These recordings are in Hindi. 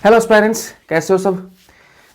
हेलो पेरेंट्स, कैसे हो सब?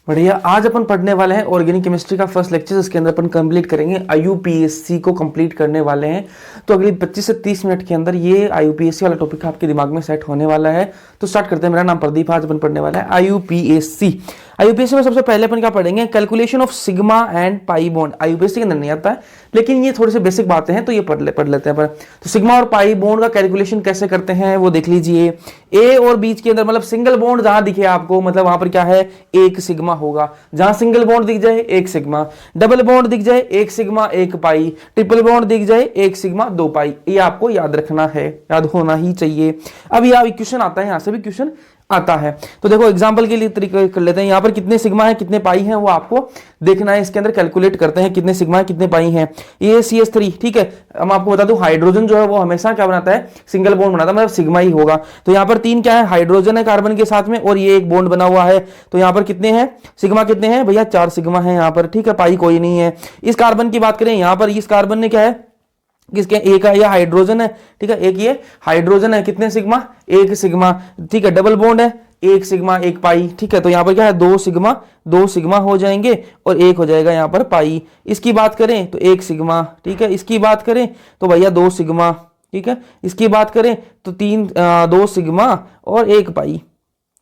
बढ़िया। आज अपन पढ़ने वाले हैं ऑर्गेनिक केमिस्ट्री का फर्स्ट लेक्चर, इसके अंदर अपन कंप्लीट करेंगे आईयूपीएससी को कंप्लीट करने वाले हैं। तो अगली 25 से 30 मिनट के अंदर ये आईयूपीएससी वाला टॉपिक आपके दिमाग में सेट होने वाला है। तो स्टार्ट करते हैं। मेरा नाम प्रदीप, आज अपन पढ़ने वाला है आईयूपीएससी। आईयूपीएससी में सबसे पहले अपन क्या पढ़ेंगे? Calculation of sigma and pi bond. आईयूपीएससी के अंदर नहीं आता है, लेकिन ये थोड़ी सी बेसिक बातें हैं तो ये पढ़ लेते हैं अपन। तो सिग्मा और पाई बॉन्ड का कैलकुलेशन कैसे करते हैं वो देख लीजिए। ए और बीच के अंदर मतलब सिंगल बॉन्ड जहां दिखे आपको, मतलब वहां पर क्या है, एक सिग्मा होगा। जहां सिंगल बॉन्ड दिख जाए एक सिग्मा, डबल बॉन्ड दिख जाए एक सिग्मा एक पाई, ट्रिपल बॉन्ड दिख जाए एक सिग्मा दो पाई। ये आपको याद रखना है, याद होना ही चाहिए। अब यह क्वेश्चन आता है, यहां से भी क्वेश्चन आता है। तो देखो एग्जांपल के लिए तरीके कर लेते हैं। यहां पर कितने सिग्मा है कितने पाई हैं वो आपको देखना है। इसके अंदर कैलकुलेट करते हैं कितने सिग्मा है कितने पाई हैं। ये CH3, ठीक है। हम आपको बता दूं हाइड्रोजन जो है वो हमेशा क्या बनाता है, सिंगल बॉन्ड बनाता है, मतलब सिग्मा ही होगा। तो यहां पर 3 क्या है, हाइड्रोजन है कार्बन के साथ में, और ये एक बॉन्ड बना हुआ है। तो यहां पर कितने हैं सिग्मा, कितने हैं भैया? 4 सिग्मा है यहां पर, ठीक है। पाई कोई नहीं है। इस कार्बन की बात करें, यहां पर इस कार्बन ने क्या है, किसके, एक है, यह हाइड्रोजन है, ठीक है। एक ये हाइड्रोजन है, कितने सिग्मा? एक सिग्मा, ठीक है। डबल बॉन्ड है, एक सिग्मा एक पाई, ठीक है। तो यहां पर क्या है, दो सिग्मा हो जाएंगे और एक हो जाएगा यहां पर पाई। इसकी बात करें तो एक सिग्मा, ठीक है। इसकी बात करें तो भैया 2 सिग्मा, ठीक है। इसकी बात करें तो 2 सिग्मा और एक पाई,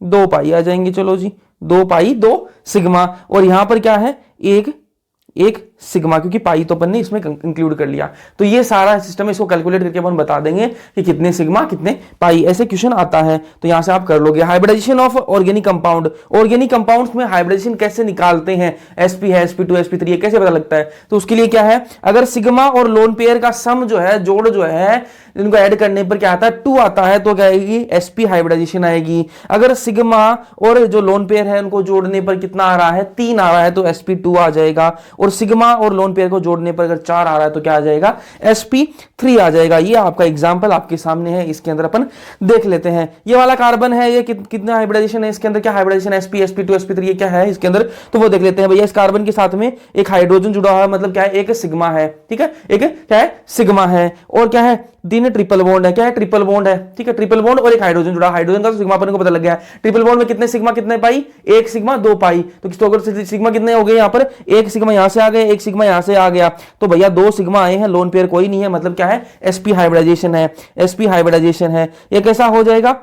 2 पाई आ जाएंगे। चलो जी, 2 पाई 2 सिग्मा। और यहां पर क्या है, एक सिग्मा, क्योंकि पाई तो अपन ने इसमें इंक्लूड कर लिया। तो ये सारा सिस्टम इसको कैलकुलेट करके अपन बता देंगे कि कितने सिग्मा कितने पाई। ऐसे क्वेश्चन आता है तो यहां से आप कर लोगे। Hybridization of organic compound. Organic compounds में हाइब्रिडाइजेशन कैसे निकालते हैं? sp है, sp2 sp3, ये कैसे पता लगता है? तो उसके लिए क्या है, अगर सिग्मा और लोन पेयर का सम जो है, जोड़ जो है, इनको ऐड करने पर क्या आता है, 2 आता है, तो क्या आएगी, sp हाइब्रिडाइजेशन आएगी। अगर सिग्मा और जो लोन पेयर है उनको जोड़ने पर कितना आ रहा है, 3 आ रहा है, तो sp2 आ जाएगा। और सिग्मा और लोन पेयर को जोड़ने पर अगर 4 आ रहा है तो क्या आ जाएगा, sp3 आ जाएगा। ये आपका एग्जांपल आपके सामने है, इसके अंदर अपन देख लेते हैं। ये वाला कार्बन है, ये कितना हाइब्रिडाइजेशन है, इसके अंदर क्या हाइब्रिडाइजेशन है, sp sp2 sp3, ये क्या है इसके अंदर, तो वो देख लेते हैं भैया। इस कार्बन के साथ में एक हाइड्रोजन जुड़ा हुआ है, मतलब क्या है, एक सिग्मा है, ठीक है। एक क्या है, सिग्मा है। और क्या है, 3 ट्रिपल बॉन्ड है, क्या है, ट्रिपल बॉन्ड है, ठीक है। ट्रिपल बॉन्ड और एक हाइड्रोजन जुड़ा, हाइड्रोजन का तो सिग्मा अपन को पता लग गया है। ट्रिपल बॉन्ड में कितने सिग्मा कितने पाई, एक सिग्मा 2 पाई। तो सिग्मा कितने हो गए यहाँ पर, एक सिग्मा यहां से आ गए, एक सिग्मा यहां से आ गया, तो भैया 2 सिग्मा आए हैं, लोन पेयर कोई नहीं है, मतलब क्या है, sp हाइब्रिडाइजेशन है, sp हाइब्रिडाइजेशन है। ये कैसा हो जाएगा,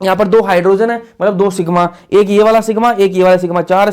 यहां पर 2 हाइड्रोजन है, मतलब 2 सिग्मा, एक ये वाला सिग्मा एक ये वाला सिग्मा, 4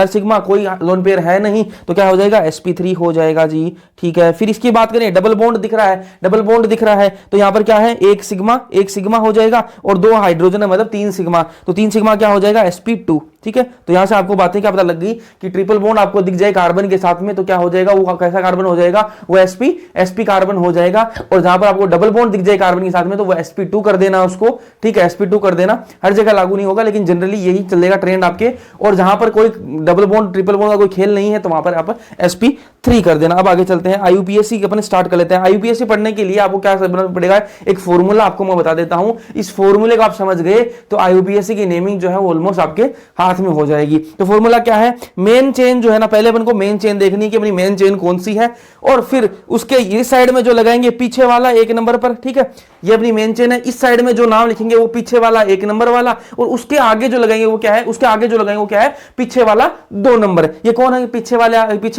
सिग्मा, कोई लोन पेयर है नहीं, तो क्या हो जाएगा, sp3 हो जाएगा जी, ठीक है। फिर इसकी बात करें, डबल बॉन्ड दिख रहा है, तो यहां पर क्या है, एक सिग्मा हो जाएगा, और 2 हाइड्रोजन है, मतलब 3 सिग्मा, तो 3 सिग्मा क्या हो जाएगा, sp2, ठीक है। तो यहां से आपको बातें क्या पता लग गई कि ट्रिपल बॉन्ड आपको दिख जाए कार्बन के साथ में, तो क्या हो जाएगा, वो कैसा कार्बन हो जाएगा, वो sp कार्बन हो जाएगा। और जहां पर आपको डबल बॉन्ड दिख जाए कार्बन के साथ में, तो वो sp2 कर देना उसको, ठीक है, sp2 कर देना। हर जगह लागू नहीं होगा, लेकिन जनरली यही चलेगा ट्रेंड आपके। और जहां पर कोई डबल बॉन्ड ट्रिपल बॉन्ड का कोई खेल नहीं है, तो वहां पर आप sp3 कर देना। अब आगे चलते हैं, आईयूपीएससी अपन स्टार्ट कर लेते हैं। आईयूपीएससी पढ़ने के लिए आपको क्या करना पड़ेगा, एक फॉर्मूला आपको मैं बता देता हूं। इस फॉर्मूले को आप समझ गए तो आईयूपीएससी की नेमिंग जो है वो ऑलमोस्ट आपके हाथ में हो जाएगी। तो फॉर्मूला क्या है, मेन चेन जो है ना, पहले अपन को मेन चेन देखनी है कि अपनी मेन चेन कौन सी है, और फिर उसके इस साइड में जो लगाएंगे पीछे वाला 1 नंबर पर, ठीक है, ये अपनी मेन चेन है। इस साइड में जो नाम लिखेंगे वो पीछे वाला 1 नंबर वाला, और उसके आगे जो लगाएंगे वो क्या है, उसके आगे जो लगाएंगे वो क्या है, पीछे वाला 2 नंबर। ये कौन है, पीछे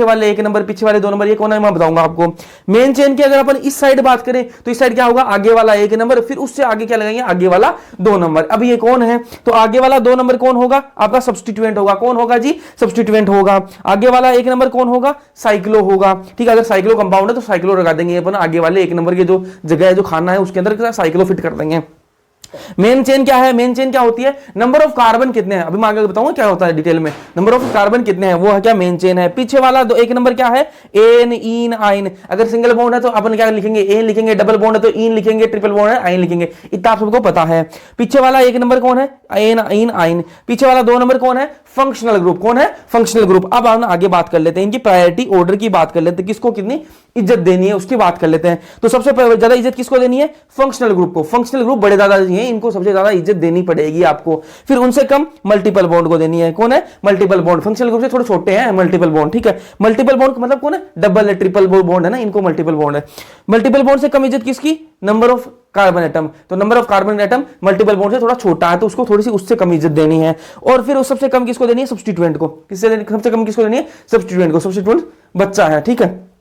वाले 1 नंबर, पीछे वाले 2 नंबर, ये कौन है मैं बताऊंगा आपको। मेन चेन की अगर अपन इस साइड बात करें तो इस साइड क्या होगा, आगे वाला 1 नंबर, फिर उससे आगे क्या लगाएंगे, आगे वाला 2 नंबर। अब ये कौन है, तो आगे वाला 2 नंबर कौन होगा, आपका सब्स्टिट्यूएंट होगा। कौन होगा जी, सब्स्टिट्यूएंट होगा। आगे वाला 1 नंबर कौन होगा, साइक्लो होगा, ठीक है। अगर साइक्लो कंपाउंड है तो साइक्लो लगा देंगे अपन, आगे वाले 1 नंबर के जो जगह है, जो खाना है, उसके अंदर साइक्लो फिट कर देंगे। मेन चेन क्या है, मेन चेन क्या होती है, नंबर ऑफ कार्बन कितने हैं, अभी मैं आगे बताऊंगा क्या होता है डिटेल में। नंबर ऑफ कार्बन कितने हैं वो है क्या, मेन चेन है। पीछे वाला 1 नंबर क्या है, एन इन आइन। अगर सिंगल बॉन्ड है तो अपन क्या लिखेंगे, एन लिखेंगे, डबल बॉन्ड है तो इन लिखेंगे, ट्रिपल बॉन्ड है आइन लिखेंगे, इतना आप सबको पता है। पीछे वाला 1 नंबर कौन है, एन इन आइन। पीछे वाला 2 नंबर कौन है, फंक्शनल ग्रुप। कौन है, फंक्शनल ग्रुप। अब हम आगे बात कर लेते हैं, इनकी प्रायोरिटी ऑर्डर की बात कर लेते हैं, किसको कितनी इज्जत देनी है उसकी बात कर लेते हैं। तो सबसे ज्यादा इज्जत किसको देनी है, फंक्शनल ग्रुप को। फंक्शनल ग्रुप बड़े दादाजी हैं, इनको सबसे ज्यादा इज्जत देनी पड़ेगी आपको। फिर उनसे कम मल्टीपल बॉन्ड को देनी है। कौन है, मल्टीपल बॉन्ड। फंक्शनल ग्रुप से थोड़े छोटे हैं मल्टीपल बॉन्ड, ठीक है। मल्टीपल बॉन्ड मतलब कौन है, डबल ट्रिपल बॉन्ड है ना, इनको मल्टीपल बॉन्ड है। मल्टीपल बॉन्ड से कम इज्जत किसकी, नंबर ऑफ कार्बन एटम, तो number of carbon atom multiple bond से थोड़ा छोटा है, तो उसको थोड़ी सी उससे कम इज्जत देनी है। और फिर उस सबसे कम किसको देनी है? सब्स्टिट्यूएंट को। सबसे कम किसको देनी है? सब्स्टिट्यूएंट को। सब्स्टिट्यूएंट बच्चा है, ठीक है।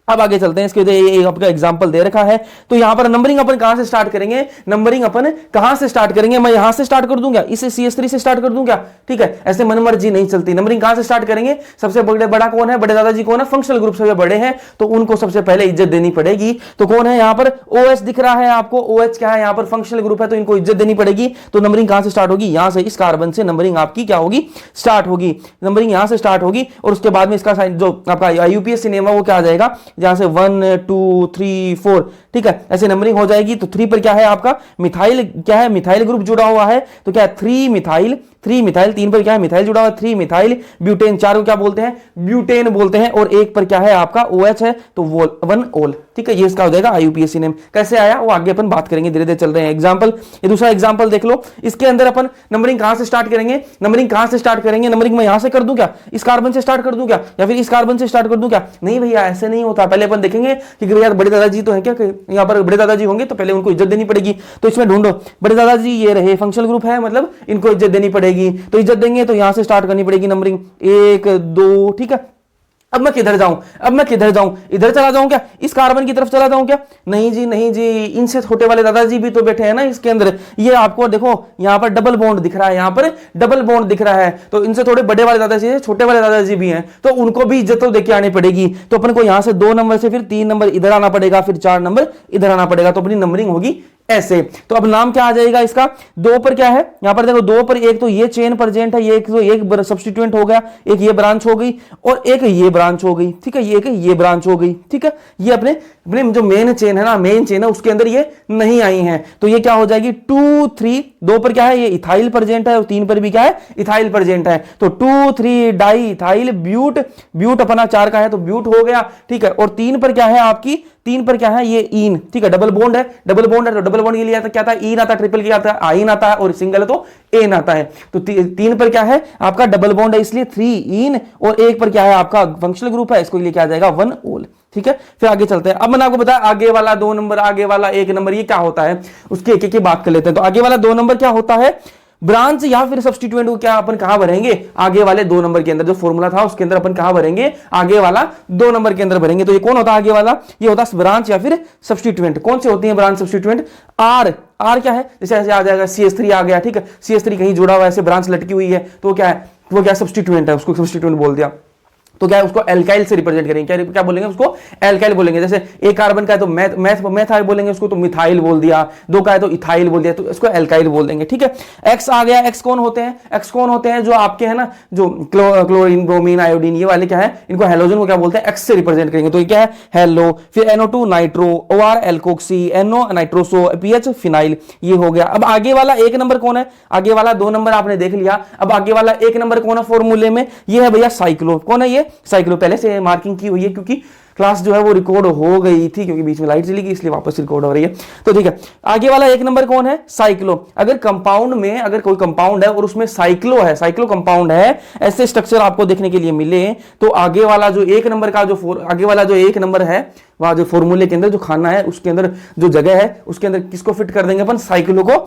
अब आगे चलते हैं, इसके ये आपका एग्जांपल दे रखा है। तो यहां पर नंबरिंग अपन कहां से स्टार्ट करेंगे? नंबरिंग अपन कहां से स्टार्ट करेंगे? मैं यहां से स्टार्ट कर दूं क्या? इसे CS3 से स्टार्ट कर दूं क्या? ठीक है, ऐसे मनमर्जी नहीं चलती। नंबरिंग कहां से स्टार्ट करेंगे? सबसे बड़ा कौन है? बड़े दादाजी कौन है? फंक्शनल ग्रुप से बड़े हैं, तो उनको सबसे पहले इज्जत देनी पड़ेगी। तो कौन है यहां पर? OH दिख रहा है आपको। OH क्या है? यहां पर फंक्शनल ग्रुप है, तो इनको इज्जत देनी पड़ेगी। तो नंबरिंग कहां से स्टार्ट होगी? यहां से, इस कार्बन से नंबरिंग आपकी क्या होगी? स्टार्ट होगी। नंबरिंग यहां से स्टार्ट होगी और उसके बाद में इसका जो आपका IUPAC नेम है वो क्या आ जाएगा? जहां से 1 2 3 4, ठीक है, ऐसे नंबरिंग हो जाएगी। तो 3 पर क्या है आपका? मिथाइल, क्या है? मिथाइल ग्रुप जुड़ा हुआ है, तो क्या है? 3 मिथाइल। 3 पर क्या है? मिथाइल जुड़ा हुआ है, 3 मिथाइल ब्यूटेन। 4 को क्या बोलते हैं? ब्यूटेन बोलते हैं। और 1 पर क्या है आपका? OH है, तो 1 ओल, ठीक है। ये इसका हो जाएगा IUPAC नेम। कैसे आया वो आगे अपन बात करेंगे, धीरे धीरे चल रहे हैं। एग्जांपल, ये दूसरा एग्जांपल देख लो। इसके अंदर अपन नंबरिंग कहां से स्टार्ट करेंगे? नंबरिंग कहां से स्टार्ट करेंगे? नंबरिंग मैं यहां से कर दूं क्या? इस कार्बन से स्टार्ट कर दूं क्या? या फिर इस कार्बन से स्टार्ट कर दूं क्या? नहीं भैया, ऐसे नहीं होता। पहले अपन देखेंगे कि भैया बड़े दादाजी तो है क्या, यहां पर बड़े दादाजी होंगे, तो पहले उनको इज्जत देनी पड़ेगी। तो इसमें ढूंढो, बड़े दादाजी ये रहे, फंक्शनल ग्रुप है, मतलब इनको इज्जत देनी पड़ेगी। तो इज्जत देंगे तो यहां से स्टार्ट करनी पड़ेगी नंबरिंग 1 2, ठीक है। अब मैं किधर जाऊं? इधर चला जाऊं क्या? इस कार्बन की तरफ चला जाऊं क्या? नहीं जी, नहीं जी, इनसे छोटे वाले दादाजी भी तो बैठे हैं ना इसके अंदर। ये आपको देखो यहां पर डबल बॉन्ड दिख रहा है, यहां पर डबल बॉन्ड दिख रहा है, तो इनसे थोड़े बड़े वाले दादाजी, छोटे वाले दादाजी भी हैं, तो उनको भी इज्जत तो देके आनी पड़ेगी। तो अपन को यहां से 2 नंबर से फिर 3 नंबर इधर आना पड़ेगा, फिर 4 नंबर इधर आना पड़ेगा। तो अपनी नंबरिंग होगी ऐसे। तो अब नाम क्या आ जाएगा इसका? 2 पर क्या है? यहां पर देखो 2 पर एक तो ये चेन प्रेजेंट है, ये एक तो एक सब्स्टिट्यूएंट हो गया, एक ये ब्रांच हो गई और एक ये ब्रांच हो गई, ठीक है। ये ब्रांच हो गई, ठीक है। ये अपने अपने जो मेन चेन है ना, मेन चेन है, उसके अंदर ये नहीं आई है, तो ये क्या हो जाएगी? 2 3। 2 पर क्या है? ये इथाइल प्रेजेंट है और 3 पर भी क्या है? इथाइल प्रेजेंट है। तो 2 3 डाई इथाइल ब्यूट। ब्यूट अपना 4 का है तो ब्यूट हो गया, ठीक है। और 3 पर क्या है आपकी? 3 पर क्या है? ये इन, ठीक है। डबल बॉन्ड है, तो डबल बॉन्ड के लिए आता क्या आता है? इन आता है, ट्रिपल के आता है आइन आता है, और सिंगल है तो एन आता है। तो 3 पर क्या है आपका? डबल बॉन्ड है, इसलिए 3 इन। और 1 पर क्या है आपका? फंक्शनल ग्रुप है, इसको लिए क्या आ जाएगा? 1 ओल, ठीक है। फिर आगे चलते हैं। अब मैंने आपको बताया आगे वाला 2 नंबर, आगे वाला 1 नंबर, ये क्या होता है उसकी एक एक की बात कर लेते हैं। तो आगे वाला 2 नंबर क्या होता है? ब्रांच या फिर सब्स्टिट्यूएंट को क्या अपन कहां भरेंगे? आगे वाले 2 नंबर के अंदर। जो फॉर्मूला था उसके अंदर अपन कहां भरेंगे? आगे वाला 2 नंबर के अंदर भरेंगे। तो ये कौन होता है आगे वाला? ये होता है ब्रांच या फिर सब्स्टिट्यूएंट। कौन से होती है ब्रांच सब्स्टिट्यूएंट? आर क्या है? जैसे ऐसे आ जाएगा CS3 आ गया, ठीक है। CS3 कहीं जुड़ा हुआ है, ऐसे ब्रांच लटकी हुई है, तो क्या है? वो क्या सब्स्टिट्यूएंट है, उसको सब्स्टिट्यूएंट बोल दिया। तो क्या है? उसको एल्काइल से रिप्रेजेंट करेंगे। क्या बोलेंगे उसको? एल्काइल बोलेंगे। जैसे एक कार्बन का है तो मैथ बोलेंगे उसको, तो मिथाइल बोल दिया। 2 का है तो इथाइल बोल दिया, तो इसको एल्काइल बोल देंगे, ठीक है। एक्स आ गया। एक्स कौन होते हैं? एक्स कौन होते हैं? जो आपके है ना, जो क्लोरीन ब्रोमीन आयोडीन, ये वाले क्या है? इनको हेलोजन को क्या बोलते हैं? एक्स से रिप्रेजेंट करेंगे। तो ये क्या है? हेलो। फिर NO2 nitro, OR alkoxy, NO nitroso, PH phenyl, ये हो गया। अब आगे वाला 1 नंबर कौन है? आगे वाला 2 नंबर आपने देख लिया। अब आगे वाला 1 नंबर कौन है फॉर्मूले में? ये है भैया साइक्लो। कौन है ये? साइक्लो। पहले से मार्किंग की हुई है क्योंकि क्लास जो है वो रिकॉर्ड हो गई थी, क्योंकि बीच में लाइट चली गई, इसलिए वापस रिकॉर्ड हो रही है। तो ठीक है, आगे वाला 1 नंबर कौन है? साइक्लो। अगर कंपाउंड में, अगर कोई कंपाउंड है और उसमें साइक्लो है, साइक्लो कंपाउंड है, ऐसे स्ट्रक्चर आपको देखने के लिए मिले, तो आगे वाला जो 1 नंबर का जो आगे वाला जो 1 नंबर है, वहां जो फॉर्मूले के अंदर जो खाना है, उसके अंदर जो जगह है, उसके अंदर किसको फिट कर देंगे अपन? साइक्लो को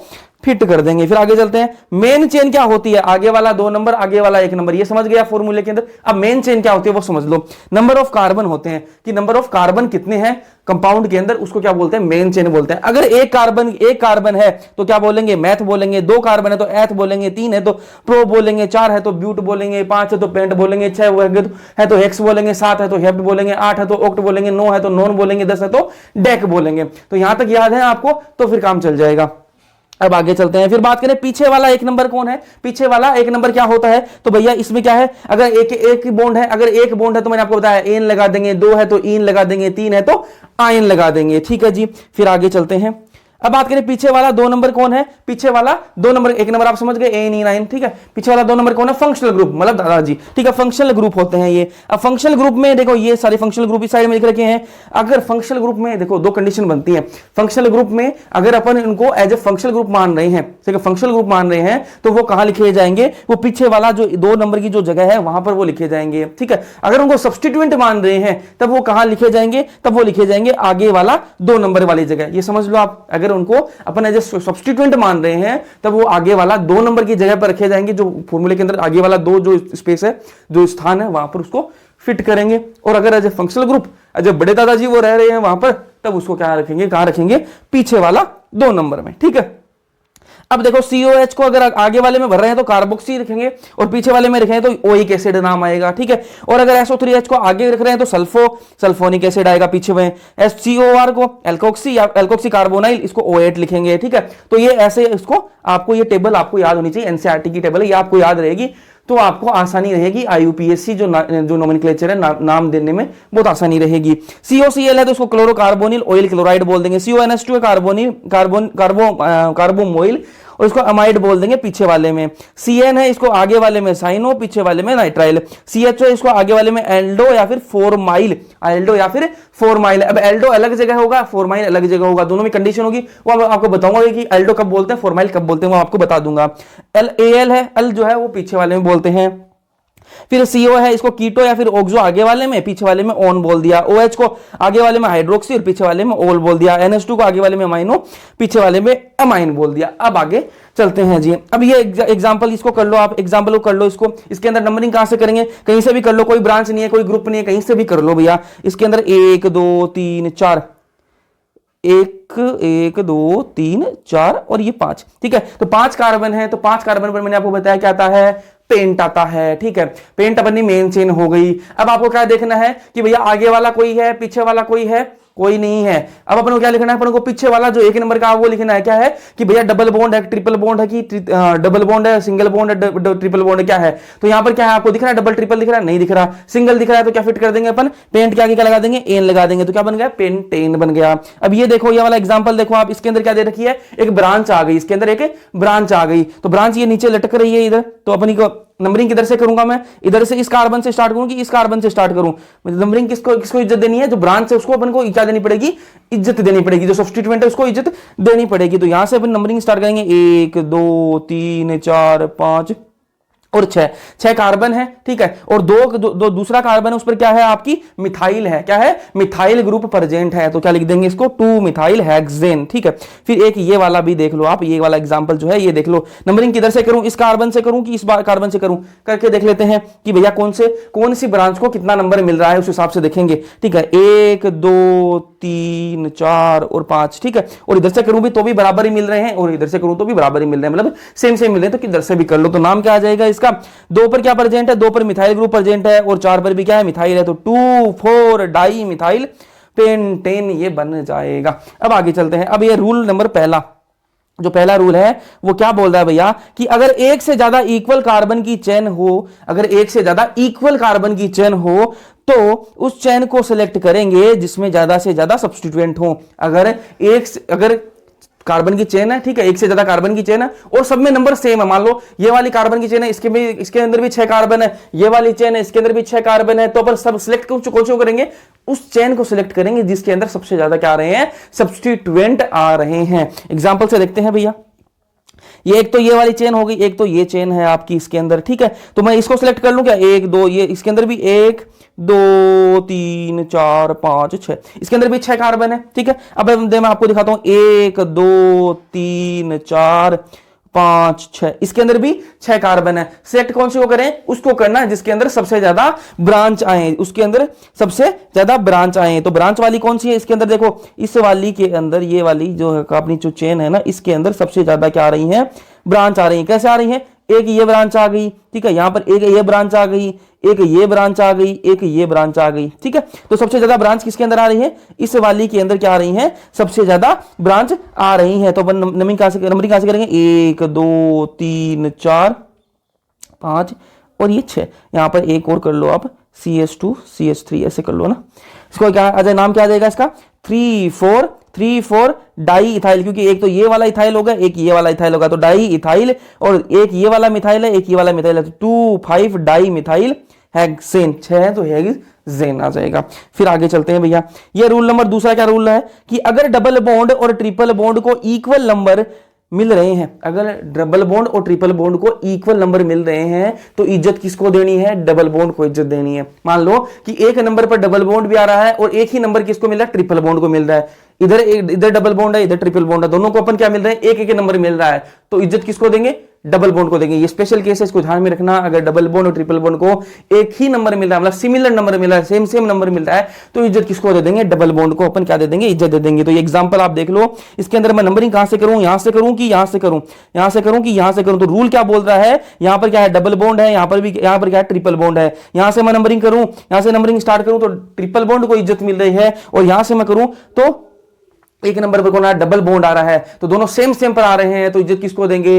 फिट कर देंगे। फिर आगे चलते हैं। मेन चेन क्या होती है? आगे वाला 2 नंबर, आगे वाला 1 नंबर, ये समझ गया फॉर्मूले के अंदर। अब मेन चेन क्या होती है वो समझ लो। नंबर ऑफ कार्बन होते हैं, कि नंबर ऑफ कार्बन कितने हैं कंपाउंड के अंदर, उसको क्या बोलते हैं? मेन चेन बोलते हैं। अगर एक कार्बन है तो क्या बोलेंगे? मैथ बोलेंगे। 2 कार्बन है तो एथ बोलेंगे। 3 है तो प्रो बोलेंगे। 4 है तो ब्यूट बोलेंगे। 5 है तो पेंट बोलेंगे। 6 है तो हेक्स बोलेंगे। 7 है तो हेप्ट बोलेंगे। 8 है तो ऑक्ट बोलेंगे। 9 है तो नॉन बोलेंगे। 10 है तो डेक बोलेंगे। तो यहां तक याद है आपको, तो फिर काम चल जाएगा। अब आगे चलते हैं, फिर बात करें पीछे वाला 1 नंबर कौन है? पीछे वाला 1 नंबर क्या होता है? तो भैया इसमें क्या है? अगर एक बॉन्ड है, अगर एक बॉन्ड है तो मैंने आपको बताया एन लगा देंगे। 2 है तो इन लगा देंगे। 3 है तो आयन लगा देंगे, ठीक है जी। फिर आगे चलते हैं। अब बात करें पीछे वाला 2 नंबर कौन है? पीछे वाला 2 नंबर, 1 नंबर आप समझ गए, एन, ठीक है। पीछे वाला 2 नंबर कौन है? फंक्शनल ग्रुप, मतलब दादाजी, ठीक है। फंक्शनल ग्रुप होते हैं ये। अब फंक्शनल ग्रुप में देखो, ये सारे फंक्शनल ग्रुप इस साइड में लिख रखे हैं। अगर फंक्शनल ग्रुप में देखो 2 कंडीशन बनती है। फंक्शनल ग्रुप में अगर अपन इनको एज ए फंक्शनल ग्रुप मान रहे हैं, ठीक है, फंक्शनल ग्रुप मान रहे हैं, तो वो कहां लिखे जाएंगे? वो पीछे वाला जो 2 नंबर की जो जगह है वहां पर वो लिखे जाएंगे, ठीक है। अगर उनको सब्स्टिट्यूएंट मान रहे हैं तब वो कहां लिखे जाएंगे? तब वो लिखे जाएंगे आगे वाला 2 नंबर वाली जगह। ये समझ लो आप। अगर अगर उनको अपन एज ए सब्स्टिट्यूएंट मान रहे हैं तब वो आगे वाला 2 नंबर की जगह पर रखे जाएंगे, जो फॉर्मूले के अंदर आगे वाला 2 जो स्पेस है, जो स्थान है, वहां पर उसको फिट करेंगे। और अगर एज ए फंक्शनल ग्रुप जब बड़े दादाजी वो रह रहे हैं वहां पर, तब उसको क्या रखेंगे, कहां रखेंगे, पीछे वाला 2 नंबर में। ठीक है, अब देखो COH को अगर आगे वाले में भर रहे हैं तो कार्बोक्सी रखेंगे और पीछे वाले में रखेंगे तो ओइक एसिड नाम आएगा। ठीक है, और अगर SO3H को आगे रख रहे हैं तो सल्फोनिक एसिड आएगा पीछे में। COR को एल्कोक्सी या एल्कोक्सी कार्बोनाइल, इसको O8 लिखेंगे। ठीक है, तो ये ऐसे इसको आपको ये टेबल आपको याद होनी चाहिए, NCERT की टेबल है, ये आपको याद रहेगी तो आपको आसानी रहेगी IUPAC जो नोमेनक्लेचर है नाम देने में बहुत आसानी रहेगी। COCl है तो उसको क्लोरोकार्बोनिल ऑयल क्लोराइड बोल देंगे। CONH2 है कार्बोमोइल और इसको अमाइड बोल देंगे पीछे वाले में। CN है इसको आगे वाले में साइनो, पीछे वाले में नाइट्राइल। CHO है इसको आगे वाले में एल्डो या फिर फोरमाइल, एल्डो या फिर फोरमाइल। अब एल्डो अलग जगह होगा, फोरमाइल अलग जगह होगा, दोनों में कंडीशन होगी, वो आपको बताऊंगा कि एल्डो कब बोलते हैं, फोरमाइल कब बोलते हैं, वो आपको बता दूंगा। AL है, अल जो है वो पीछे वाले में बोलते हैं। फिर CO है इसको कीटो या फिर ऑक्सो आगे वाले में, पीछे वाले में ऑन बोल दिया। OH को आगे वाले में हाइड्रोक्सी और पीछे वाले में ओल बोल दिया। NH2 को आगे वाले में अमाइनो, पीछे वाले में अमाइन बोल दिया। अब आगे चलते हैं जी। अब ये एग्जांपल इसको कर लो, आप एग्जांपल को कर लो इसको। इसके अंदर नंबरिंग कहां से करेंगे, कहीं से भी कर लो, कोई ब्रांच नहीं है, कोई ग्रुप नहीं है, कहीं से भी कर लो भैया। इसके अंदर 1 2 3 4 1 2 3 4 और ये 5। ठीक है, तो 5 कार्बन है, तो 5 कार्बन पर मैंने आपको बताया क्या आता है, पेंट आता है। ठीक है, पेंट अपनी मेन चेन हो गई। अब आपको क्या देखना है कि भैया आगे वाला कोई है, पीछे वाला कोई है, कोई नहीं है। अब अपन को क्या लिखना है, अपन को पीछे वाला जो 1 नंबर का वो लिखना है, क्या है कि भैया डबल बॉन्ड है, ट्रिपल बॉन्ड है, कि डबल बॉन्ड है, सिंगल बॉन्ड है, ट्रिपल बॉन्ड है, क्या है। तो यहां पर क्या है, आपको दिख रहा है डबल ट्रिपल दिख रहा है, नहीं दिख रहा। सिंगल दिख रहा है तो क्या फिट कर देंगे अपन, पेंट के आगे क्या लगा देंगे, एन लगा देंगे, तो क्या बन गया, पेंटेन बन गया। अब ये देखो, ये वाला एग्जांपल देखो आप, इसके अंदर क्या दे रखी है, एक ब्रांच आ गई, इसके अंदर एक ब्रांच आ गई, तो ब्रांच ये नीचे लटक रही है इधर, तो अपनी को नंबरिंग किधर से करूंगा, मैं इधर से इस कार्बन से स्टार्ट करूं कि इस कार्बन से स्टार्ट करूं। नंबरिंग किसको इज्जत देनी है, जो ब्रांच है उसको अपन को क्या देनी पड़ेगी, इज्जत देनी पड़ेगी, जो सब्स्टिट्यूएंट है उसको इज्जत देनी पड़ेगी। तो यहां से अपन नंबरिंग स्टार्ट करेंगे, 1 2 3 4 5 और 6 कार्बन है। ठीक है, और दूसरा कार्बन है, उस पर क्या है, आपकी मिथाइल है, क्या है, मिथाइल ग्रुप प्रेजेंट है, तो क्या लिख देंगे इसको, 2 मिथाइल हेक्सेन। ठीक है, फिर एक ये वाला भी देख लो आप, ये वाला एग्जांपल जो है ये देख लो। नंबरिंग किधर से करूं, इस कार्बन से करूं कि इस कार्बन से करूं, करके देख लेते हैं कि भैया कौन सी ब्रांच को कितना नंबर मिल रहा है, उस हिसाब से देखेंगे। ठीक है, 1 2 3 4 और 5। ठीक है, और इधर से करूं भी तो भी बराबर ही मिल रहे हैं, और इधर से करूं तो भी बराबर ही मिल रहे हैं, मतलब सेम मिल रहे हैं, तो किधर से भी कर लो। तो नाम क्या आ जाएगा इसका, 2 पर क्या प्रेजेंट है, 2 पर मिथाइल ग्रुप प्रेजेंट है, और 4 पर भी क्या है, मिथाइल है, तो 2 4 डाई मिथाइल पेंटेन ये बन जाएगा। अब आगे चलते हैं। अब ये रूल नंबर जो पहला रूल है वो क्या बोल रहा है भैया, कि अगर एक से ज्यादा इक्वल कार्बन की चेन हो, अगर एक से ज्यादा इक्वल कार्बन की चेन हो तो उस चेन को सिलेक्ट करेंगे जिसमें ज्यादा से ज्यादा सब्स्टिट्यूएंट हो। अगर कार्बन की चेन है, ठीक है, एक से ज्यादा कार्बन की चेन है और सब में नंबर सेम है, मान लो ये वाली कार्बन की चेन है, इसके अंदर भी 6 कार्बन है, ये वाली चेन है, इसके अंदर भी 6 कार्बन है, तो अपन सब सिलेक्ट कौन से करेंगे, उस चेन को सिलेक्ट करेंगे जिसके अंदर सबसे ज्यादा क्या आ रहे हैं, सब्स्टिट्यूएंट आ रहे हैं। एग्जांपल से देखते हैं भैया, ये एक तो ये वाली चेन होगी, एक तो ये चेन है आपकी इसके अंदर। ठीक है, तो मैं इसको सिलेक्ट कर लूं क्या, 1 2, ये इसके अंदर भी 1 2 3 4 5 6, इसके अंदर भी 6 कार्बन है। ठीक है, अब मैं आपको दिखाता हूं, 1 2 3 4 5 6, इसके अंदर भी 6 कार्बन है। सेलेक्ट कौन से को करें, उसको करना है जिसके अंदर सबसे ज्यादा ब्रांच आए, उसके अंदर सबसे ज्यादा ब्रांच आए। तो ब्रांच वाली कौन सी है, इसके अंदर देखो, इस वाली के अंदर, ये वाली जो है अपनी जो चेन है ना, इसके अंदर सबसे ज्यादा क्या आ रही है, ब्रांच आ रही है। कैसे आ रही है, एक ये ब्रांच आ गई, ठीक है, यहां पर एक ये ब्रांच आ गई, एक ये ब्रांच आ गई, एक ये ब्रांच आ गई। ठीक है, तो सबसे ज्यादा ब्रांच किसके अंदर आ रही है, इस वाली के अंदर क्या आ रही है, सबसे ज्यादा ब्रांच आ रही है। तो अपन नंबरिंग कहां से करेंगे, 1 2 3 4 5 और ये 6। यहां पर एक और कर लो आप, CH2 CH3 ऐसे कर लो ना। इसको क्या आ जाए, नाम क्या आ जाएगा इसका, 3 4 डाई इथाइल, क्योंकि एक तो ये वाला इथाइल होगा, एक ये वाला इथाइल होगा, तो डाई इथाइल, और एक ये वाला मिथाइल है, एक ये वाला मिथाइल है, तो 2 5 डाई मिथाइल हेक्सेन, 6 है तो हेक्सेन आ जाएगा। फिर आगे चलते हैं भैया, ये रूल नंबर दूसरा क्या रूल है, कि अगर डबल बॉन्ड और ट्रिपल बॉन्ड को इक्वल नंबर मिल रहे हैं, अगर डबल बॉन्ड और ट्रिपल बॉन्ड को इक्वल नंबर मिल रहे हैं तो इज्जत किसको देनी है, डबल बॉन्ड को इज्जत देनी है। मान लो कि एक नंबर पर डबल बॉन्ड भी आ रहा है और एक ही नंबर किसको मिल रहा है, ट्रिपल बॉन्ड को मिल रहा है। इधर डबल बॉन्ड है, इधर ट्रिपल बॉन्ड है, दोनों को अपन क्या मिल रहा है, एक एक नंबर मिल रहा है, तो इज्जत किसको देंगे, डबल बॉन्ड को देंगे। ये स्पेशल केस है, इसको ध्यान में रखना। अगर डबल बॉन्ड और ट्रिपल बॉन्ड को एक ही नंबर मिल रहा है, मतलब सिमिलर नंबर मिल रहा है, सेम नंबर मिल रहा है, तो इज्जत किसको दे देंगे, डबल बॉन्ड को अपन क्या दे देंगे, इज्जत दे देंगे। तो ये एग्जांपल आप देख लो, इसके अंदर मैं नंबरिंग कहां से करूं, यहां से करूं कि यहां से करूं, यहां से करूं कि यहां से करूं। तो रूल क्या बोल रहा है, यहां पर क्या है, डबल बॉन्ड है, यहां पर भी, यहां पर क्या है, ट्रिपल बॉन्ड है। यहां से मैं नंबरिंग करूं, यहां से नंबरिंग स्टार्ट करूं तो ट्रिपल बॉन्ड को इज्जत मिल रही है, और यहां से मैं करूं तो एक नंबर पर कौन आ रहा है, डबल बॉन्ड आ रहा है, तो दोनों सेम पर आ रहे हैं, तो इज्जत किसको देंगे,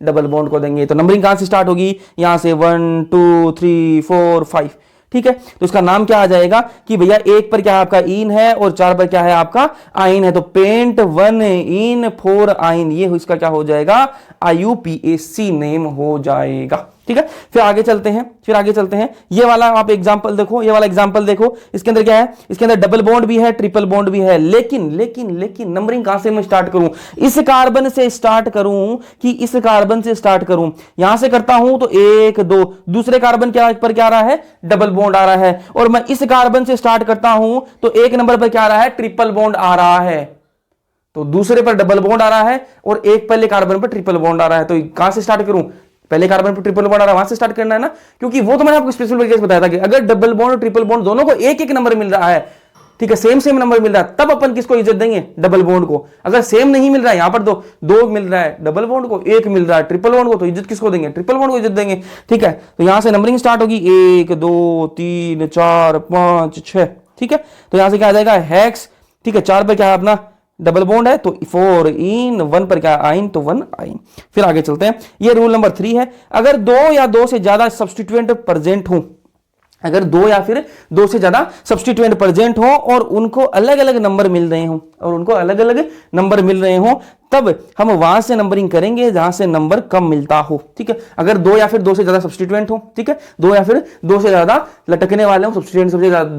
डबल बॉन्ड को देंगे। तो नंबरिंग कहां से स्टार्ट होगी, यहां से 1 2 3 4 5, ठीक है। तो इसका नाम क्या आ जाएगा कि भैया एक पर क्या है आपका इन है और 4 पर क्या है आपका आइन है, तो पेंट 1 इन 4 आइन, ये इसका क्या हो जाएगा, IUPAC नेम हो जाएगा, ठीक है। फिर आगे चलते हैं, ये वाला आप एग्जांपल देखो, ये वाला एग्जांपल देखो, इसके अंदर क्या है, इसके अंदर डबल बॉन्ड भी है, ट्रिपल बॉन्ड भी है, लेकिन नंबरिंग कहां से मैं स्टार्ट करूं, इस कार्बन से स्टार्ट करूं कि इस कार्बन से स्टार्ट करूं। यहां से करता हूं तो 1 2, दूसरे कार्बन पर क्या आ रहा है, डबल बॉन्ड आ रहा है, और मैं इस कार्बन से स्टार्ट करता हूं तो एक नंबर पर क्या आ रहा है, ट्रिपल बॉन्ड आ रहा है, तो दूसरे पर डबल बॉन्ड आ रहा है और एक पहले कार्बन पर ट्रिपल बॉन्ड आ रहा है। तो कहां से स्टार्ट करूं, पहले कार्बन पर ट्रिपल बॉन्ड आ रहा है, वहां से स्टार्ट करना है ना, क्योंकि वो तो मैंने आपको स्पेशल केस बताया था कि अगर डबल बॉन्ड और ट्रिपल बॉन्ड दोनों को एक एक नंबर मिल रहा है, ठीक है, सेम नंबर मिल रहा है, तब अपन किसको इज्जत देंगे, डबल बॉन्ड को। अगर सेम नहीं मिल रहा है, यहां पर दो मिल रहा है डबल बॉन्ड को, एक मिल रहा है ट्रिपल बॉन्ड को, तो इज्जत किसको देंगे, ट्रिपल बॉन्ड को इज्जत देंगे, ठीक है। तो यहां से नंबरिंग स्टार्ट होगी 1 2 3 4 5 6, ठीक है। तो यहां से क्या आ जाएगा, हेक्स, ठीक है, 4 पर क्या है अपना डबल बॉन्ड है, तो 4 इन, 1 पर क्या आइन, तो 1 आइन। फिर आगे चलते हैं, ये रूल नंबर 3 है, अगर 2 या 2 से ज्यादा सब्स्टिट्यूएंट प्रेजेंट हो, अगर 2 या फिर 2 से ज्यादा सब्स्टिट्यूएंट प्रेजेंट हो और उनको अलग अलग नंबर मिल रहे हो, तब हम वहां से नंबरिंग करेंगे जहां से नंबर कम मिलता हो, ठीक है। अगर 2 या फिर 2 से ज्यादा सब्स्टिट्यूएंट हो, ठीक है, 2 या फिर 2 से ज्यादा लटकने वाले हो, सब्स्टिट्यूएंट सबसे ज्यादा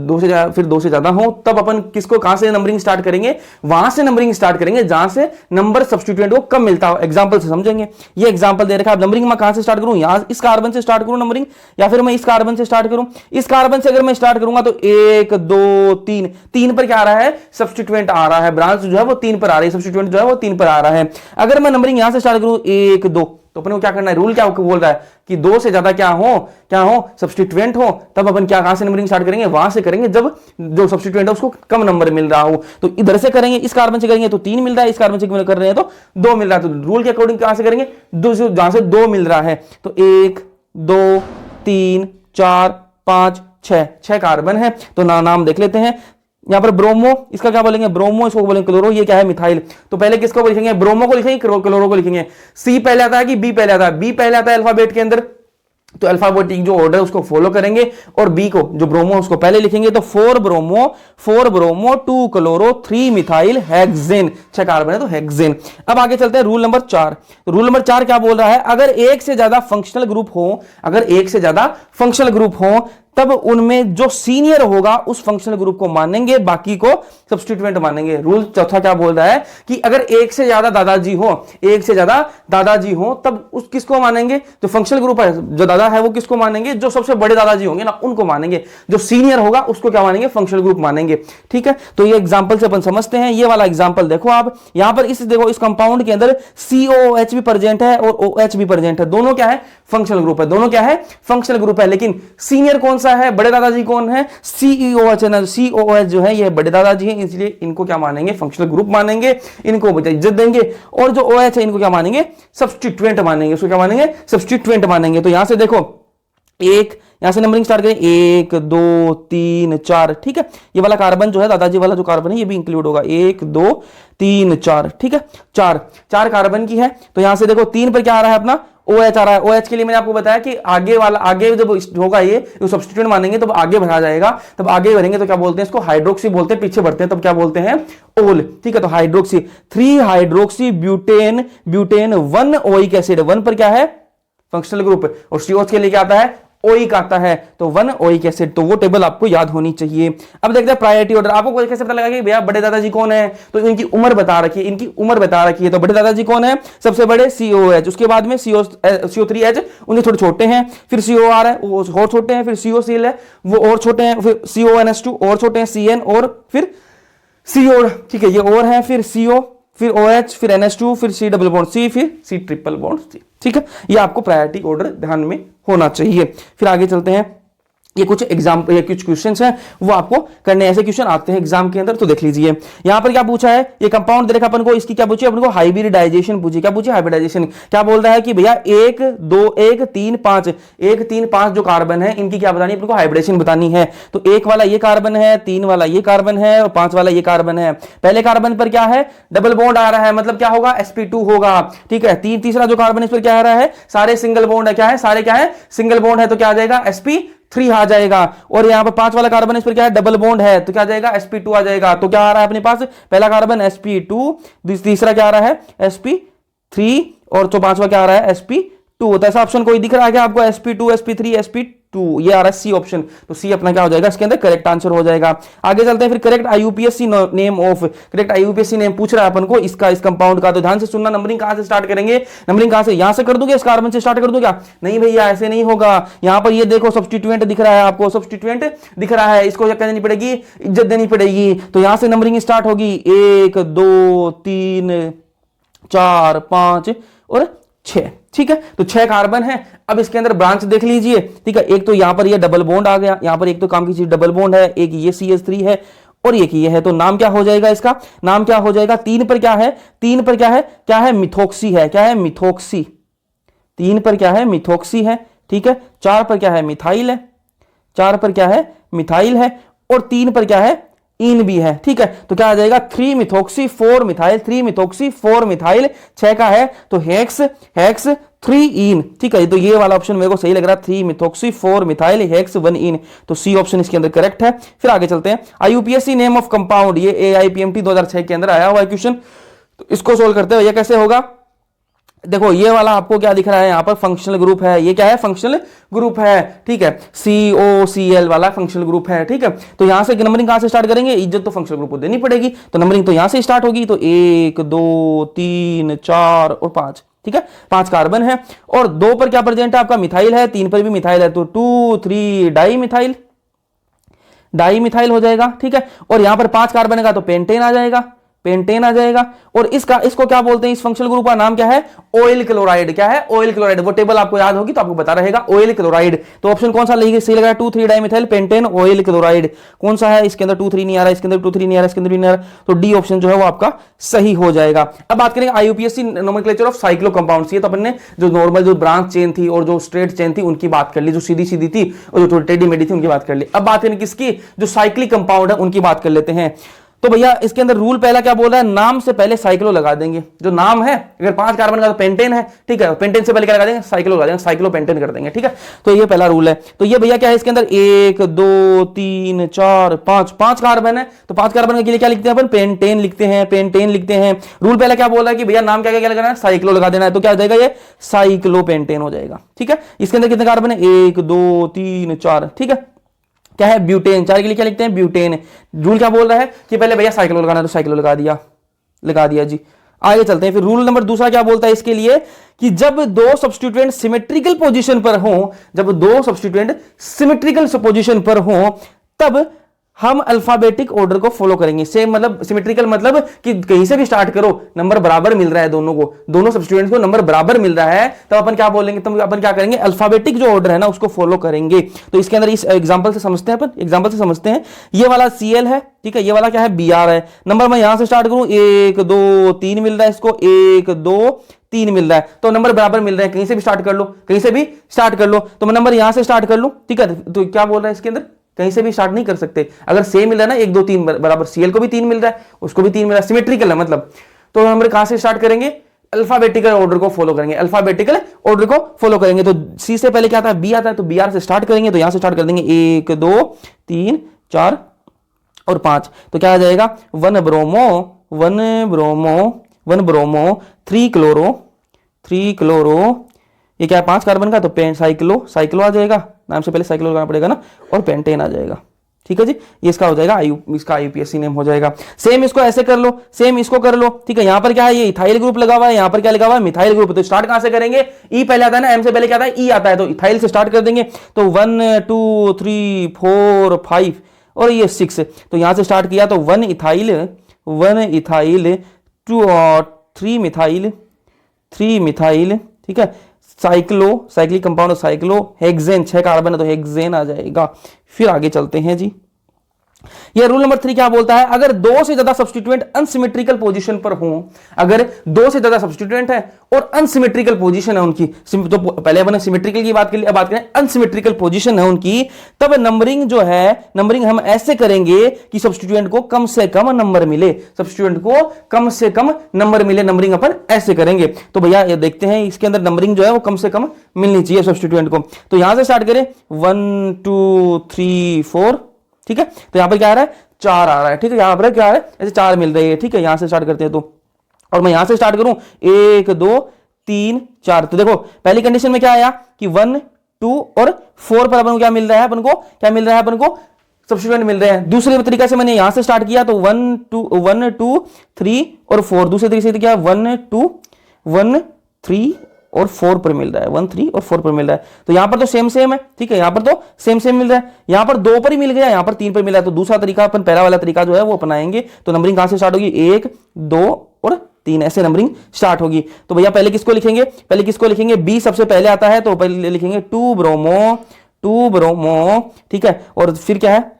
2 से ज्यादा हो, तब अपन किसको कहां से नंबरिंग स्टार्ट करेंगे, वहां से नंबरिंग स्टार्ट करेंगे जहां से नंबर सब्स्टिट्यूएंट को कम मिलता हो। एग्जांपल से समझेंगे, ये एग्जांपल दे रखा है। नंबरिंग में कहां से स्टार्ट करूं, यहां इस कार्बन से स्टार्ट करूं नंबरिंग, या फिर मैं इस कार्बन से स्टार्ट करूं। इस कार्बन से अगर मैं स्टार्ट करूंगा तो 1 2 3, 3 पर क्या आ रहा है, सब्स्टिट्यूएंट आ रहा है, ब्रांच जो है वो 3 पर आ रही है, सब्स्टिट्यूएंट जो है वो 3 पर आ रहा है। अगर मैं नंबरिंग यहां से स्टार्ट करूं 1 2, तो अपन को क्या करना है, रूल क्या बोल रहा है कि 2 से ज्यादा क्या हो सब्स्टिट्यूएंट हो, तब अपन क्या कहां से नंबरिंग स्टार्ट करेंगे, वहां से करेंगे जब जो सब्स्टिट्यूएंट है उसको कम नंबर मिल रहा हो। तो इधर से करेंगे, इस कार्बन से करेंगे तो 3 मिल रहा है, इस कार्बन से कर रहे हैं तो 2 मिल रहा है, तो रूल के अकॉर्डिंग कहां से करेंगे, जहां से 2 मिल रहा है। तो 1 2 3 4 5 6 कार्बन है, तो नाम देख लेते हैं। यहां पर ब्रोमो, इसका क्या बोलेंगे, ब्रोमो, इसको बोलेंगे क्लोरो, ये क्या है, मिथाइल। तो पहले किसको लिखेंगे, ब्रोमो को लिखेंगे, क्लोरो को लिखेंगे। सी पहले आता है कि बी पहले आता है, बी पहले आता है अल्फाबेट के अंदर, तो अल्फाबेटिक जो ऑर्डर है उसको फॉलो करेंगे, और बी को जो ब्रोमो उसको पहले लिखेंगे। तो 4 bromo 2 chloro 3 methyl hexane, 6 carbon है तो हेक्सेन। अब आगे चलते हैं, रूल नंबर 4। रूल नंबर 4 क्या बोल रहा है, अगर एक से ज्यादा फंक्शनल ग्रुप हो, तब उनमें जो सीनियर होगा उस फंक्शनल ग्रुप को मानेंगे, बाकी को सब्स्टिट्यूएंट मानेंगे। रूल चौथा क्या बोल रहा है कि अगर एक से ज्यादा दादाजी हो, तब उस किसको मानेंगे, जो फंक्शनल ग्रुप है, जो दादा है वो किसको मानेंगे, जो सबसे बड़े दादाजी होंगे ना उनको मानेंगे, जो सीनियर होगा उसको क्या मानेंगे, फंक्शनल ग्रुप मानेंगे, ठीक है। तो ये एग्जांपल से अपन समझते हैं। ये वाला एग्जांपल देखो आप, यहां पर इस कंपाउंड के अंदर COOH भी प्रेजेंट है और OH भी प्रेजेंट है, दोनों क्या है, फंक्शनल ग्रुप है, लेकिन सीनियर कौन सा है, बड़े दादाजी कौन है, COOH जो है ये बड़े दादाजी है, इसलिए इनको क्या मानेंगे, फंक्शनल ग्रुप मानेंगे, इनको इज्जत देंगे। और जो OH है इनको क्या मानेंगे, सब्स्टिट्यूएंट मानेंगे, उसको क्या मानेंगे, सब्स्टिट्यूएंट मानेंगे। तो यहां से देखो, यहां से नंबरिंग स्टार्ट करें 1 2 3 4, ठीक है। ये वाला कार्बन जो है, दादाजी वाला जो कार्बन है, ये भी इंक्लूड होगा, 1 2 3 4, ठीक है, 4 कार्बन की है। तो यहां से देखो 3 पर क्या आ रहा है अपना, OH आ रहा है। OH के लिए मैंने आपको बताया कि आगे जब होगा ये सब्स्टिट्यूएंट मानेंगे तब आगे भरा जाएगा, तब आगे भरेंगे तो क्या बोलते हैं, इसको हाइड्रोक्सी बोलते हैं, पीछे बढ़ते हैं तब क्या बोलते हैं, ओल, ठीक है। तो hydroxy 3 hydroxy butane 1 oic acid, 1 पर क्या है, फंक्शनल ग्रुप, और COH के लिए क्या आता है, ओइक आता है, तो 1 ओइक एसिड। तो वो टेबल आपको याद होनी चाहिए। अब देखते हैं प्रायोरिटी ऑर्डर। आपको कैसे पता लगा कि भैया बड़े दादाजी कौन है, तो इनकी उम्र बता रखी है, तो बड़े दादाजी कौन है, सबसे बड़े COH, उसके बाद में CO3H, उनके थोड़े छोटे हैं, फिर COR है वो और छोटे हैं, फिर COCl है वो और छोटे हैं, फिर CONS2 और छोटे हैं, CN, और फिर CO, ठीक है, ये और है, फिर CO, फिर OH, फिर NH2, फिर C डबल बॉन्ड C, फिर C ट्रिपल बॉन्ड C, ठीक है। ये आपको प्रायोरिटी ऑर्डर ध्यान में होना चाहिए। फिर आगे चलते हैं, ये कुछ एग्जाम्पल, ये कुछ क्वेश्चंस हैं वो आपको करने, ऐसे क्वेश्चन आते हैं एग्जाम के अंदर, तो देख लीजिए। यहां पर क्या पूछा है, ये कंपाउंड दे रखा अपन को, इसकी क्या पूछी, अपन को हाइब्रिडाइजेशन पूछी। क्या पूछी, हाइब्रिडाइजेशन। क्या बोल रहा है कि भैया 1 2 1 3 5 1 3 5 जो कार्बन है इनकी क्या बतानी है, अपन को हाइब्रिडेशन बतानी है। तो 1 वाला ये कार्बन है, 3 वाला ये कार्बन है और 5 वाला ये कार्बन है। पहले कार्बन पर क्या है, डबल बॉन्ड आ रहा है, मतलब क्या होगा, sp2 होगा, ठीक है। तीसरा जो कार्बन इस पर क्या आ रहा है, सारे सिंगल बॉन्ड है, क्या है, सारे क्या है, सिंगल बॉन्ड है, तो क्या आ जाएगा, sp3 आ जाएगा। और यहां पर 5 वाला कार्बन इस पर क्या है, डबल बॉन्ड है, तो क्या आ जाएगा, sp2 आ जाएगा। तो क्या आ रहा है अपने पास, पहला कार्बन sp2, तीसरा क्या आ रहा है sp3, और तो 5वां क्या आ रहा है sp2। तो ऐसा ऑप्शन कोई दिख रहा है क्या आपको, sp2 sp3 sp2, ये आ रहा है सी ऑप्शन। तो सी अपना क्या हो जाएगा, इसके अंदर करेक्ट आंसर हो जाएगा। आगे चलते हैं, फिर correct आईयूपीएससी name of, correct आईयूपीएससी name पूछ रहा है अपन को इसका, इस कंपाउंड का। तो ध्यान से सुनना, नंबरिंग कहां से स्टार्ट करेंगे, नंबरिंग कहां से, यहां से कर दूंगा, इस कार्बन से स्टार्ट कर दूंगा, नहीं भैया ऐसे नहीं होगा। यहां पर ये देखो सब्स्टिट्यूएंट दिख रहा है आपको, सब्स्टिट्यूएंट दिख रहा है, इसको क्या देनी पड़ेगी, इज्जत देनी पड़ेगी। तो यहां से नंबरिंग स्टार्ट होगी, 1 2 3 4 5 और 6, ठीक है। तो 6 कार्बन है। अब इसके अंदर ब्रांच देख लीजिए, ठीक है। एक तो यहां पर ये डबल बॉन्ड आ गया, यहां पर एक तो काम की चीज डबल बॉन्ड है, एक ये CH3 है और एक ये है। तो नाम क्या हो जाएगा, इसका नाम क्या हो जाएगा, 3 पर क्या है, 3 पर क्या है, क्या है, मिथोक्सी है, क्या है, मिथोक्सी। 3 पर क्या है, मिथोक्सी है, ठीक है। 4 पर क्या है, मिथाइल है, 4 पर क्या है, मिथाइल है, और 3 पर क्या है, इन भी है, ठीक है। तो क्या आ जाएगा, 3 मिथोक्सी 4 मिथाइल, 3 मिथोक्सी 4 मिथाइल, 6 का है तो हेक्स 3 इन, ठीक है। तो ये वाला ऑप्शन मेरे को सही लग रहा है, 3 मिथोक्सी 4 मिथाइल हेक्स 1 इन। तो सी ऑप्शन इसके अंदर करेक्ट है। फिर आगे चलते हैं, आईयूपीएससी नेम ऑफ कंपाउंड, ये AIPMT 2006 के अंदर आया हुआ है क्वेश्चन। तो इसको सोल्व करते हैं, ये कैसे होगा, देखो ये वाला आपको क्या दिख रहा है, यहां पर फंक्शनल ग्रुप है, ये क्या है, फंक्शनल ग्रुप है, ठीक है। COCl वाला फंक्शनल ग्रुप है, ठीक है। तो यहां से नंबरिंग कहां से स्टार्ट करेंगे, इज्जत तो फंक्शनल ग्रुप को देनी पड़ेगी, तो नंबरिंग तो यहां से स्टार्ट होगी। तो 1 2 3 4 और 5, ठीक है। 5 कार्बन है, और 2 पर क्या प्रेजेंट है आपका, मिथाइल है, 3 पर भी मिथाइल है, तो 2 3 डाई मिथाइल हो जाएगा, ठीक है। और यहां पर 5 कार्बन का तो पेंटेन आ जाएगा, पेंटेन आ जाएगा। और इसको क्या बोलते हैं, इस फंक्शनल ग्रुप का नाम क्या है, ऑयल क्लोराइड, क्या है, ऑयल क्लोराइड। वो टेबल आपको याद होगी तो आपको बता रहेगा, ऑयल क्लोराइड। तो ऑप्शन कौन सा सही लगा, 2 3 डाइमिथाइल पेंटेन ऑयल क्लोराइड। कौन सा है, इसके अंदर 2 3 नहीं आ रहा, इसके अंदर 2 3 नहीं आ रहा, इसके अंदर भी नहीं आ रहा, तो डी ऑप्शन जो है वो आपका सही हो जाएगा। अब बात करेंगे आईयूपीएससी नोमेनक्लेचर ऑफ साइक्लो कंपाउंड्स। ये तो अपन ने जो नॉर्मल जो ब्रांच चेन थी और जो स्ट्रेट चेन थी उनकी बात कर ली, जो सीधी सीधी थी और जो टेढ़ी मेढ़ी थी उनकी बात कर ली। अब बात करेंगे किसकी, जो साइक्लिक कंपाउंड है उनकी बात कर लेते हैं। तो भैया इसके अंदर रूल पहला क्या बोल रहा है, नाम से पहले साइक्लो लगा देंगे। जो नाम है, अगर 5 कार्बन का तो पेंटेन है, ठीक है, पेंटेन से पहले क्या लगा देंगे, साइक्लो लगा देंगे, साइक्लो पेंटेन कर देंगे, ठीक है। तो ये पहला रूल है। तो ये भैया क्या है, इसके अंदर 1 2 3 4 5 कार्बन है, तो 5 कार्बन के लिए क्या लिखते हैं अपन, पेंटेन लिखते हैं, पेंटेन लिखते हैं। रूल पहला क्या बोल रहा है कि भैया नाम क्या क्या लगाना है, साइक्लो लगा देना है। तो क्या हो जाएगा, ये साइक्लो पेंटेन हो जाएगा, ठीक है। इसके अंदर कितने कार्बन है, 1 2 3 4, ठीक है। क्या है, ब्यूटेन, 4 के लिए क्या लिखते हैं, ब्यूटेन। रूल क्या बोल रहा है कि पहले भैया साइक्लो लगाना, तो साइक्लो लगा दिया जी। आगे चलते हैं, फिर रूल नंबर दूसरा क्या बोलता है इसके लिए, कि जब 2 सब्स्टिट्यूएंट सिमेट्रिकल पोजीशन पर हो, जब 2 सब्स्टिट्यूएंट सिमेट्रिकल पोजीशन पर हो, तब हम अल्फाबेटिक ऑर्डर को फॉलो करेंगे। सेम मतलब सिमेट्रिकल मतलब कि कहीं से भी स्टार्ट करो, नंबर बराबर मिल रहा है दोनों को, दोनों सब्स्टिट्यूएंट्स को नंबर बराबर मिल रहा है, तब अपन क्या बोलेंगे, तब अपन क्या करेंगे, अल्फाबेटिक जो ऑर्डर है ना उसको फॉलो करेंगे। तो इसके अंदर इस एग्जांपल से समझते हैं, अपन एग्जांपल से समझते हैं। ये वाला Cl है, ठीक है, ये वाला क्या है, Br है। नंबर मैं यहां से स्टार्ट करूं, 1 2 3 मिल रहा है इसको, 1 2 3 मिल रहा है, तो नंबर बराबर मिल रहे हैं, कहीं से भी स्टार्ट कर लो, कहीं से भी स्टार्ट कर लो। तो मैं नंबर यहां से स्टार्ट कर लूं, ठीक है। तो क्या बोल रहा है इसके अंदर, कहीं से भी स्टार्ट नहीं कर सकते। अगर सेम मिल रहा है ना, 1 2 3 बराबर, Cl को भी 3 मिल रहा है, उसको भी 3 मिल रहा है, सिमेट्रिकल है मतलब। तो नंबर कहां से स्टार्ट करेंगे, अल्फाबेटिकल ऑर्डर को फॉलो करेंगे, अल्फाबेटिकल ऑर्डर को फॉलो करेंगे। तो सी से पहले क्या आता है, बी आता है, तो Br से स्टार्ट करेंगे। तो यहां से स्टार्ट कर देंगे 1 2 3 4 और 5। तो क्या आ जाएगा, 1 ब्रोमो 3 क्लोरो, ये क्या है, 5 कार्बन का, तो साइक्लो आ जाएगा, नाम से पहले साइक्लो लगाना पड़ेगा ना, और पेंटेन आ जाएगा, ठीक है जी। ये इसका हो जाएगा इसका आईयूपीएससी नेम हो जाएगा। सेम इसको ऐसे कर लो, सेम इसको कर लो, ठीक है। यहां पर क्या है, ये इथाइल ग्रुप लगा हुआ है, यहां पर क्या लगा हुआ है, मिथाइल ग्रुप। तो स्टार्ट कहां से करेंगे, ई पहले आता है ना, एम से पहले क्या आता है, ई आता है, तो इथाइल से स्टार्ट कर देंगे। तो 1 2 3 4 5 और ये 6, तो यहां से स्टार्ट किया तो 1 इथाइल 2 और 3 मिथाइल, ठीक है, cyclic compound cyclo hexane, 6 carbon है तो हेक्सेन आ जाएगा। फिर आगे चलते हैं जी। ये रूल नंबर 3 क्या बोलता है, अगर 2 से ज्यादा सब्स्टिट्यूएंट अनसिमेट्रिकल पोजीशन पर हो, अगर 2 से ज्यादा सब्स्टिट्यूएंट है और अनसिमेट्रिकल पोजीशन है उनकी, तो पहले अपन सिमेट्रिकल की बात कर ली, अब बात करें अनसिमेट्रिकल पोजीशन है उनकी, तब नंबरिंग जो है, नंबरिंग हम ऐसे करेंगे कि सब्स्टिट्यूएंट को कम से कम नंबर मिले, सब्स्टिट्यूएंट को कम से कम नंबर मिले, नंबरिंग अपन ऐसे करेंगे। तो भैया ये देखते हैं इसके अंदर नंबरिंग जो है वो कम से कम मिलनी चाहिए सब्स्टिट्यूएंट को। तो यहां से स्टार्ट करें 1 2 3 4, ठीक है, तो यहां पर क्या आ रहा है 4 आ रहा है, ठीक है, यहां पर क्या आ रहा है ऐसे 4 मिल रही है, ठीक है, यहां से स्टार्ट करते हैं तो, और मैं यहां से स्टार्ट करूं 1 2 3 4, तो देखो पहली कंडीशन में क्या आया कि 1 2 और 4 पर अपन को क्या मिल रहा है, अपन को क्या मिल रहा है, अपन को सब्स्टिट्यूएंट मिल रहे हैं। दूसरे तरीका से मैंने यहां से स्टार्ट किया तो 1 2 3 और 4, दूसरे तरीके से क्या 1 2 1 3 और 4 पर मिल रहा है, 1 3 और 4 पर मिल रहा है, तो यहां पर तो सेम है, ठीक है, यहां पर तो सेम मिल रहा है, यहां पर 2 पर ही मिल गया, यहां पर 3 पर मिला है, तो दूसरा तरीका अपन पहला वाला तरीका जो है वो अपनाएंगे। तो नंबरिंग कहां से स्टार्ट होगी, 1 2 और 3 ऐसे नंबरिंग स्टार्ट होगी। तो भैया पहले किसको लिखेंगे, बी सबसे पहले आता है, तो पहले लिखेंगे 2 ब्रोमो, ठीक है, और फिर क्या है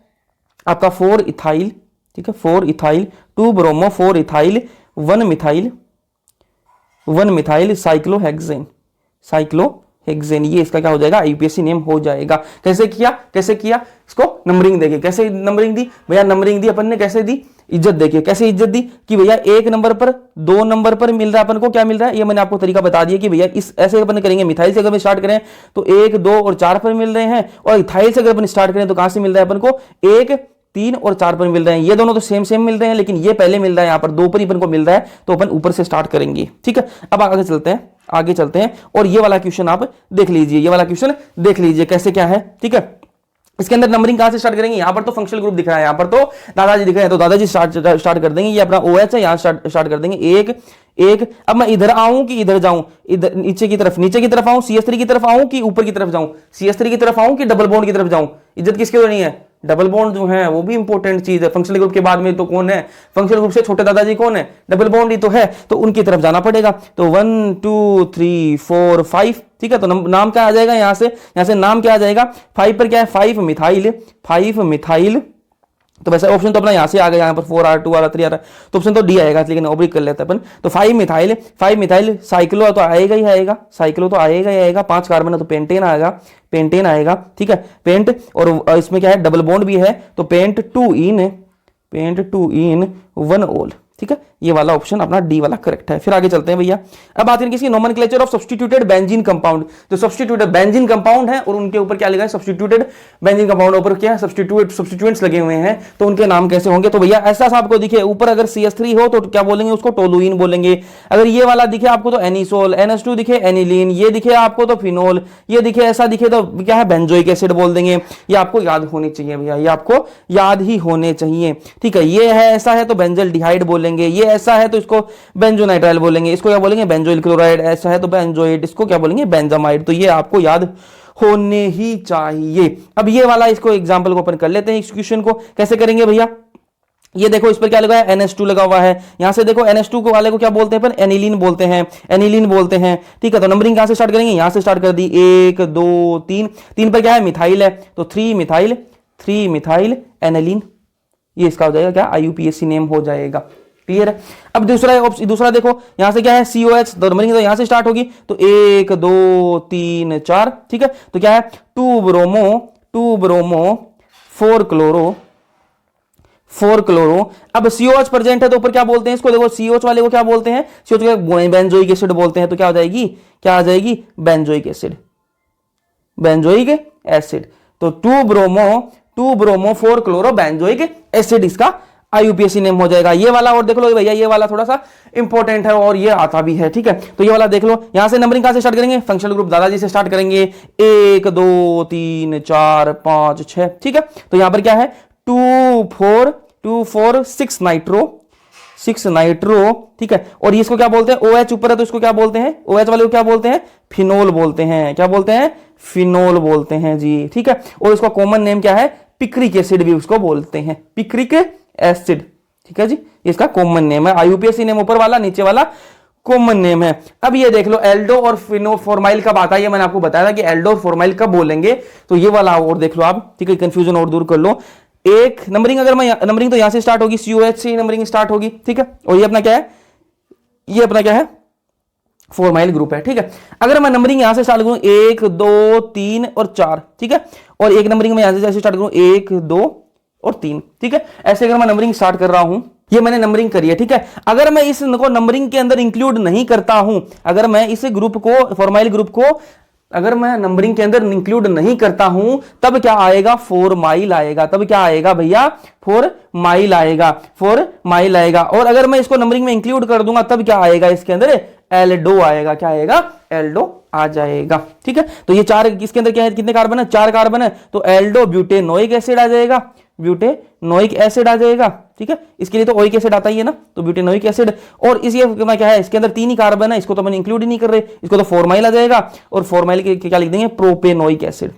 आपका 4 इथाइल, ठीक है, 4 ethyl 2 bromo 4 ethyl 1 methyl cyclohexane, ये इसका क्या हो जाएगा, आईयूपीएसी नेम हो जाएगा। कैसे किया इसको नंबरिंग देखिए, कैसे नंबरिंग दी भैया, नंबरिंग दी अपन ने, कैसे दी, इज्जत देखिए, कैसे इज्जत दी कि भैया 1 नंबर पर 2 नंबर पर मिल रहा है अपन को, क्या मिल रहा है, ये मैंने आपको तरीका बता दिया कि भैया इस ऐसे अपन करेंगे। मिथाइल से अगर हम स्टार्ट करें तो 1 2 और 4 पर मिल रहे हैं, और इथाइल से अगर अपन स्टार्ट करें तो कहां से मिल रहा है अपन को, 1 3 और 4 पर मिल रहे हैं, ये दोनों तो सेम मिल रहे हैं, लेकिन ये पहले मिल रहा है, यहां पर 2 पर ही अपन को मिल रहा है, तो अपन ऊपर से स्टार्ट करेंगे, ठीक है। अब आगे चलते हैं और ये वाला क्वेश्चन आप देख लीजिए, कैसे क्या है, ठीक है। इसके अंदर नंबरिंग कहां से स्टार्ट करेंगे, यहां पर तो फंक्शनल ग्रुप दिख रहा है, यहां पर तो दादाजी दिख रहे हैं, तो दादाजी स्टार्ट कर देंगे, ये अपना OH है, यहां स्टार्ट कर देंगे 1 1। अब मैं इधर आऊं कि इधर जाऊं, इधर नीचे की तरफ आऊं, CH3 की तरफ आऊं कि ऊपर की तरफ जाऊं, CH3 की तरफ आऊं कि डबल बॉन्ड की तरफ जाऊं, इज्जत किसके होनी है, डबल बॉन्ड जो है वो भी इंपॉर्टेंट चीज है। फंक्शनल ग्रुप के बाद में तो कौन है, फंक्शनल ग्रुप से छोटे दादाजी कौन है, डबल बॉन्ड ही तो है, तो उनकी तरफ जाना पड़ेगा। तो 1 2 3 4 5, ठीक है, तो नाम क्या आ जाएगा, यहां से नाम क्या आ जाएगा, 5 पर क्या है 5 मिथाइल, तो वैसे ऑप्शन तो अपना यहां से आ गया, यहां पर 4 R 2 R 3 R, तो ऑप्शन तो डी आएगा, लेकिन ओब्लिक कर लेते हैं अपन। तो 5 मिथाइल साइक्लो तो आएगा ही आएगा, 5 कार्बन है तो पेंटेन आएगा, ठीक है, पेंट, और इसमें क्या है डबल बॉन्ड भी है, तो पेंट 2 इन 1 ओल, ठीक है, ये वाला ऑप्शन अपना डी वाला करेक्ट है। फिर आगे चलते हैं भैया। अब बात करें इसकी nomenclature of substituted benzene compound, तो सब्स्टिट्यूटेड बेंजीन कंपाउंड है और उनके ऊपर क्या लिखा है, सब्स्टिट्यूटेड बेंजीन कंपाउंड ऊपर क्या सब्स्टिट्यूएंट्स लगे हुए हैं, तो उनके नाम कैसे होंगे। तो भैया ऐसा सा आपको दिखे ऊपर अगर CH3 हो तो क्या बोलेंगे उसको, टोलुइन बोलेंगे। अगर ये वाला दिखे आपको तो एनिसोल, NH2 दिखे एनिलीन, ये दिखे आपको तो फिनोल, ये दिखे ऐसा दिखे तो क्या है बेंजोइक एसिड बोल देंगे। ये आपको याद होनी चाहिए भैया, ये आपको याद ही होने चाहिए, ठीक है। ये है ऐसा है तो बेंजल डिहाइड बोलेंगे, ये ऐसा है तो इसको बेंजोनाइट्राइल बोलेंगे, इसको क्या बोलेंगे बेंजोइल क्लोराइड, ऐसा है तो बेंजोइड, इसको क्या बोलेंगे बेंजामाइड। तो ये आपको याद होने ही चाहिए। अब ये वाला इसको एग्जांपल को अपन कर लेते हैं, इस क्वेश्चन को कैसे करेंगे भैया। ये देखो इस पर क्या लगा है, NH2 लगा हुआ है, यहां से देखो NH2 को वाले को क्या बोलते हैं अपन, एनिलीन बोलते हैं, ठीक है। तो नंबरिंग कहां से स्टार्ट करेंगे, यहां से स्टार्ट कर दी 1 2 3, 3 पर क्या है मिथाइल है, तो 3 मिथाइल एनिलीन, ये इसका हो जाएगा क्या, IUPAC नेम हो जाएगा। क्लियर है। अब दूसरा देखो यहां से क्या है COH, तो नंबरिंग तो यहां से स्टार्ट होगी, तो 1 2 3 4, ठीक है। तो क्या है 2 ब्रोमो 4 क्लोरो। अब COH प्रेजेंट है तो ऊपर क्या बोलते हैं इसको, देखो COH वाले को क्या बोलते हैं, COH को बेंजोइक एसिड बोलते हैं, तो क्या हो जाएगी, क्या आ जाएगी बेंजोइक एसिड। तो 2 ब्रोमो 4 क्लोरो बेंजोइक एसिड इसका IUPAC नेम हो जाएगा। ये वाला और देख लो भैया, ये वाला थोड़ा सा इंपॉर्टेंट है और ये आता भी है, ठीक है। तो ये वाला देख लो, यहां से नंबरिंग कहां से स्टार्ट करेंगे, फंक्शनल ग्रुप दादाजी से स्टार्ट करेंगे, 1 2 3 4 5 6, ठीक है। तो यहां पर क्या है 2 4 6 नाइट्रो, ठीक है। और इसको क्या बोलते हैं, OH ऊपर है तो इसको क्या बोलते हैं, OH वाले को क्या बोलते हैं, फिनोल बोलते हैं, क्या बोलते हैं, फिनोल बोलते हैं जी, ठीक है। और इसका कॉमन नेम क्या है, पिक्रिक एसिड भी उसको बोलते हैं, पिक्रिक एसिड। ठीक है जी, इसका कॉमन नेम है। आईयूपीएसी नेम ऊपर वाला, नीचे वाला कॉमन नेम है। अब ये देख लो एल्डो और फिनोफॉर्माइल कब आता है, ये मैंने आपको बताया था कि एल्डो और फॉर्माइल कब बोलेंगे, तो ये वाला और देख लो आप। ठीक है, कंफ्यूजन और दूर कर लो। एक नंबरिंग, अगर मैं नंबरिंग तो यहां से स्टार्ट होगी, COH से नंबरिंग स्टार्ट होगी। ठीक है, और ये अपना क्या है, ये अपना क्या है, फॉर्माइल ग्रुप है। ठीक है, अगर मैं नंबरिंग यहां से स्टार्ट करूं 1 2 3 और 4, ठीक है, और एक नंबरिंग में यहां से स्टार्ट करूं 1 2 और 3, ठीक है, ऐसे अगर मैं नंबरिंग स्टार्ट कर रहा हूं, ये मैंने नंबरिंग करी है। ठीक है, अगर मैं इसको नंबरिंग के अंदर इंक्लूड नहीं करता हूं, अगर मैं इस ग्रुप को, फॉर्माइल ग्रुप को अगर मैं नंबरिंग के अंदर इंक्लूड नहीं करता हूं, तब क्या आएगा, फॉर्माइल आएगा। तब क्या आएगा भैया, फॉर्माइल आएगा, फॉर्माइल आएगा। और अगर मैं इसको नंबरिंग में इंक्लूड कर दूंगा, तब क्या आएगा, इसके अंदर एल्डो आएगा। क्या आएगा, एल्डो आ जाएगा। ठीक है, तो ये चार, इसके अंदर क्या है, कितने कार्बन है, 4 कार्बन है, तो एल्डो ब्यूटेनोइक एसिड आ जाएगा, ब्यूटेनोइक एसिड आ जाएगा। ठीक है, इसके लिए तो ओइक एसिड आता ही है ना, तो ब्यूटेनोइक एसिड। और इस ये क्या है, इसके अंदर 3 ही कार्बन है, इसको तो मैंने इंक्लूड ही नहीं कर रहे, इसको तो फॉर्माइल आ जाएगा। और फॉर्माइल के क्या लिख देंगे, प्रोपेनोइक एसिड,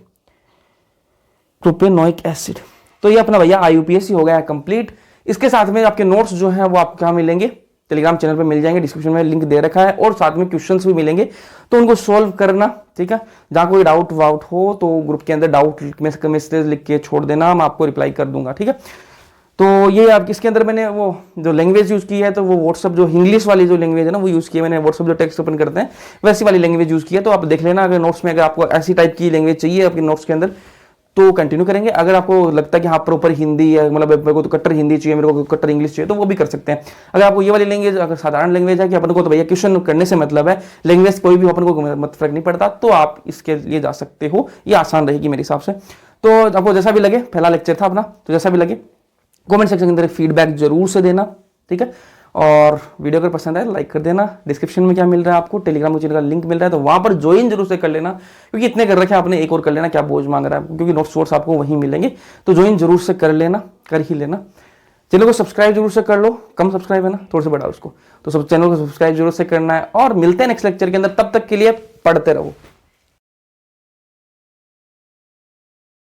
प्रोपेनोइक एसिड। तो ये अपना भैया आईयूपीएसी हो गया कंप्लीट। इसके साथ में आपके नोट्स जो हैं वो आपको कहाँ मिलेंगे, टेलीग्राम चैनल पे मिल जाएंगे, डिस्क्रिप्शन में लिंक दे रखा है, और साथ में क्वेश्चंस भी मिलेंगे, तो उनको सॉल्व करना। ठीक है, जहां कोई डाउट वाउट हो तो ग्रुप के अंदर डाउट मैसेज लिख के छोड़ देना, मैं आपको रिप्लाई कर दूंगा। ठीक है, तो ये आप इसके अंदर मैंने वो जो लैंग्वेज यूज की है, तो वो व्हाट्सअप जो इंग्लिश वाली जो लैंग्वेज है ना, वो यूज की है मैंने। व्हाट्सअप जो टेक्स्ट ओपन करते हैं वैसी वाली लैंग्वेज यूज की है, तो आप देख लेना। अगर नोट्स में अगर आपको ऐसी टाइप की लैंग्वेज चाहिए आपके नोट्स के अंदर, तो कंटिन्यू करेंगे। अगर आपको लगता है कि हाँ प्रॉपर हिंदी है, मतलब मेरे को तो कट्टर हिंदी चाहिए, मेरे को कट्टर इंग्लिश चाहिए, तो वो भी कर सकते हैं। अगर आपको ये वाली लैंग्वेज अगर साधारण लैंग्वेज है कि अपन को तो भैया क्वेश्चन करने से मतलब है, लैंग्वेज कोई भी अपन को मत फर्क नहीं पड़ता, तो आप इसके लिए जा सकते हो, ये आसान रहेगी मेरे हिसाब से। तो आपको जैसा भी लगे, पहला लेक्चर था अपना, तो जैसा भी लगे कमेंट सेक्शन के अंदर फीडबैक जरूर से देना। ठीक है, और वीडियो अगर पसंद आए लाइक कर देना। डिस्क्रिप्शन में क्या मिल रहा है आपको, टेलीग्राम चैनल का लिंक मिल रहा है, तो वहां पर ज्वाइन जरूर से कर लेना, क्योंकि इतने कर रखे हैं आपने, एक और कर लेना, क्या बोझ मांग रहा है, क्योंकि नोट्स सोर्स आपको वहीं मिलेंगे, तो ज्वाइन जरूर से कर लेना, कर ही लेना। चैनल को सब्सक्राइब जरूर से कर लो, कम सब्सक्राइब है ना, थोड़ा सा बढ़ाओ उसको, तो सब चैनल को सब्सक्राइब जरूर से करना है। और मिलते हैं नेक्स्ट लेक्चर के अंदर, तब तक के लिए पढ़ते रहो।